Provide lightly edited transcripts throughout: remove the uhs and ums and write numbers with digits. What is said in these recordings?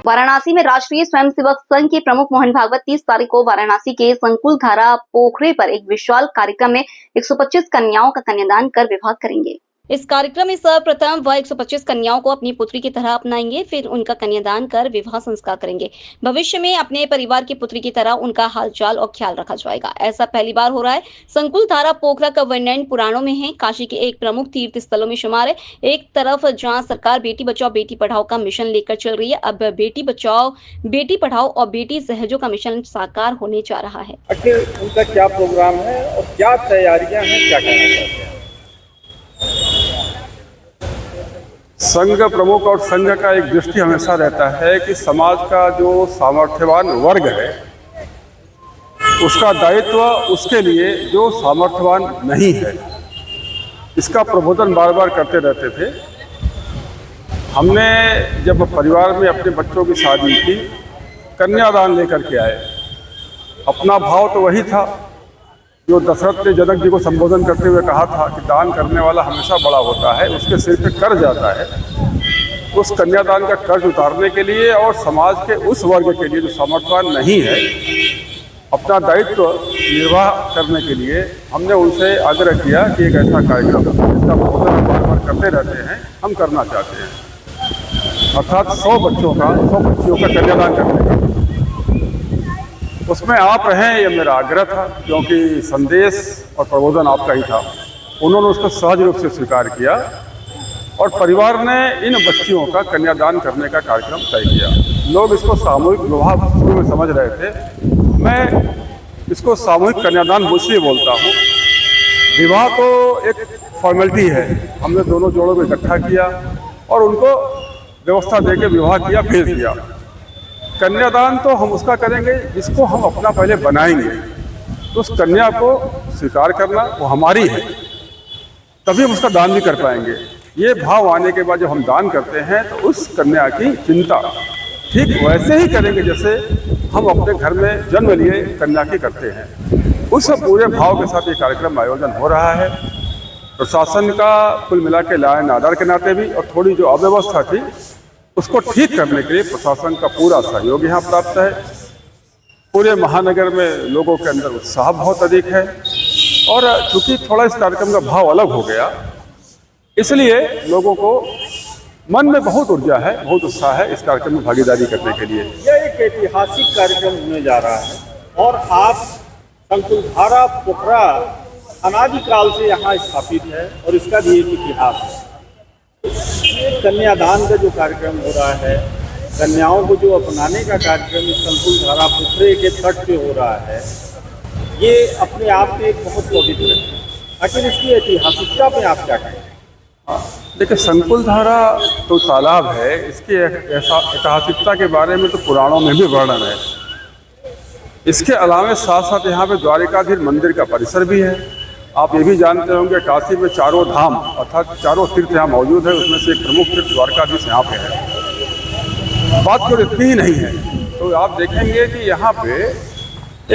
वाराणसी में राष्ट्रीय स्वयंसेवक संघ के प्रमुख मोहन भागवत 30 तारीख को वाराणसी के संकुल धारा पोखरे पर एक विशाल कार्यक्रम में 125 कन्याओं का कन्यादान कर विवाह करेंगे। इस कार्यक्रम में सर्वप्रथम वह 125 कन्याओं को अपनी पुत्री की तरह अपनाएंगे, फिर उनका कन्यादान कर विवाह संस्कार करेंगे। भविष्य में अपने परिवार की पुत्री की तरह उनका हालचाल और ख्याल रखा जाएगा। ऐसा पहली बार हो रहा है। संकुल धारा पोखरा का वर्णन पुराणों में है। काशी के एक प्रमुख तीर्थ स्थलों में शुमार है। एक तरफ जहाँ सरकार बेटी बचाओ बेटी पढ़ाओ का मिशन लेकर चल रही है, अब बेटी बचाओ बेटी पढ़ाओ और बेटी सहजों का मिशन साकार होने जा रहा है। आखिर उनका क्या प्रोग्राम है और क्या तैयारियां हैं, क्या कहना चाहते हैं? संघ प्रमुख और संघ का एक दृष्टि हमेशा रहता है कि समाज का जो सामर्थ्यवान वर्ग है उसका दायित्व उसके लिए जो सामर्थ्यवान नहीं है, इसका प्रबोधन बार बार करते रहते थे। हमने जब परिवार में अपने बच्चों की शादी की, कन्यादान लेकर के आए। अपना भाव तो वही था जो दशरथ ने जनक जी को संबोधन करते हुए कहा था कि दान करने वाला हमेशा बड़ा होता है, उसके सिर पे कर्ज आता है। उस कन्यादान का कर्ज उतारने के लिए और समाज के उस वर्ग के लिए जो सामर्थ्यवान नहीं है, अपना दायित्व निर्वाह करने के लिए हमने उनसे आग्रह किया कि एक ऐसा कार्यक्रम जिसका प्रबोधन बार बार करते रहते हैं, हम करना चाहते हैं। अर्थात 100 बच्चियों का कन्यादान करने का। उसमें आप रहें, ये मेरा आग्रह था, क्योंकि संदेश और प्रबोधन आपका ही था। उन्होंने उसको सहज रूप से स्वीकार किया और परिवार ने इन बच्चियों का कन्यादान करने का कार्यक्रम तय किया। लोग इसको सामूहिक विवाह शुरू में समझ रहे थे, मैं इसको सामूहिक कन्यादान इसलिए बोलता हूँ। विवाह तो एक फॉर्मेलिटी है, हमने दोनों जोड़ों को इकट्ठा किया और उनको व्यवस्था देके विवाह किया, भेज दिया। कन्यादान तो हम उसका करेंगे जिसको हम अपना पहले बनाएंगे, तो उस कन्या को स्वीकार करना वो हमारी है, तभी हम उसका दान भी कर पाएंगे। ये भाव आने के बाद जब हम दान करते हैं तो उस कन्या की चिंता ठीक वैसे ही करेंगे जैसे हम अपने घर में जन्म लिए कन्या की करते हैं। उस पूरे भाव के साथ ये कार्यक्रम आयोजन हो रहा है। प्रशासन का कुल मिला के लायन आदर के नाते भी और थोड़ी जो अव्यवस्था थी उसको ठीक करने के लिए प्रशासन का पूरा सहयोग यहाँ प्राप्त है। पूरे महानगर में लोगों के अंदर उत्साह बहुत अधिक है और चूंकि थोड़ा इस कार्यक्रम का भाव अलग हो गया, इसलिए लोगों को मन में बहुत ऊर्जा है, बहुत उत्साह है इस कार्यक्रम में भागीदारी करने के लिए। यह एक ऐतिहासिक कार्यक्रम होने जा रहा है और आप संकुल धारा पोखरा अनादिकाल से यहाँ स्थापित है और इसका भी एक इतिहास है। कन्यादान का जो कार्यक्रम हो रहा है, कन्याओं को जो अपनाने का कार्यक्रम इस संकुल धारा पोखरे के तट पे हो रहा है, ये अपने आप में एक बहुत पवित्र है। आखिर इसकी ऐतिहासिकता पे आप क्या कहें? देखिए, संकुल धारा तो तालाब है, इसकी ऐतिहासिकता के बारे में तो पुराणों में भी वर्णन है। इसके अलावा साथ साथ यहाँ पे द्वारिकाधीश मंदिर का परिसर भी है। आप ये भी जानते होंगे काशी में चारों धाम अर्थात चारों तीर्थ यहाँ मौजूद है, उसमें से एक प्रमुख तीर्थ द्वारकाधीश यहाँ पे है। बात केवल इतनी ही नहीं है, तो आप देखेंगे कि यहाँ पे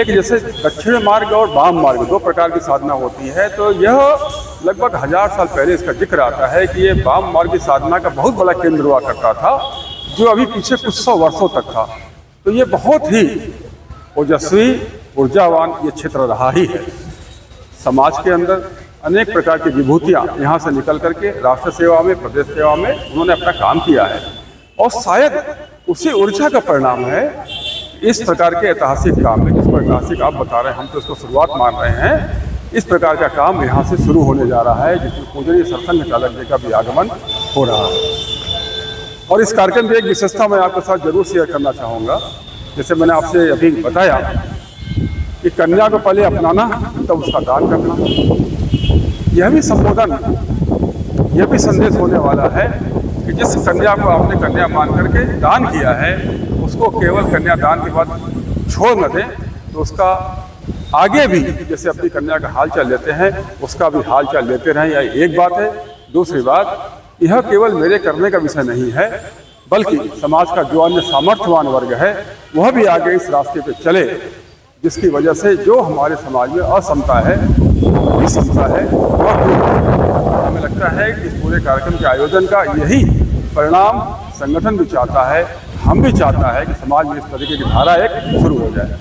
एक जैसे दक्षिण मार्ग और वाम मार्ग 2 प्रकार की साधना होती है। तो यह लगभग 1000 साल पहले इसका जिक्र आता है कि ये वाम मार्ग की साधना का बहुत बड़ा केंद्र हुआ करता था, जो अभी पीछे कुछ 100 वर्षों तक था। तो ये बहुत ही ओजस्वी ऊर्जावान ये क्षेत्र रहा ही है। समाज के अंदर अनेक प्रकार की विभूतियाँ यहाँ से निकल करके राष्ट्र सेवा में, प्रदेश सेवा में उन्होंने अपना काम किया है और शायद उसी ऊर्जा का परिणाम है इस प्रकार के ऐतिहासिक काम में, जिसको ऐतिहासिक आप बता रहे हैं, हम तो इसको शुरुआत मान रहे हैं। इस प्रकार का काम यहाँ से शुरू होने जा रहा है, जिसमें पूजनीय सरसंघ चालक जी का भी आगमन हो रहा है। और इस कार्यक्रम की एक विशेषता मैं आपके साथ जरूर शेयर करना चाहूँगा। जैसे मैंने आपसे अभी बताया कि कन्या को पहले अपनाना तब उसका दान करना, यह भी संबोधन, यह भी संदेश होने वाला है कि जिस कन्या को आपने कन्या मान करके दान किया है, उसको केवल कन्यादान के बाद छोड़ न दें, तो उसका आगे भी जैसे अपनी कन्या का हाल चाल लेते हैं उसका भी हाल चाल लेते रहें। यह एक बात है। दूसरी बात, यह केवल मेरे करने का विषय नहीं है, बल्कि समाज का जो अन्य सामर्थ्यवान वर्ग है वह भी आगे इस रास्ते पे चले, जिसकी वजह से जो हमारे समाज में असमता है, विषमता है, और हमें लगता है कि इस पूरे कार्यक्रम के आयोजन का यही परिणाम संगठन भी चाहता है, हम भी चाहता है कि समाज में इस तरीके की धारा एक शुरू हो जाए।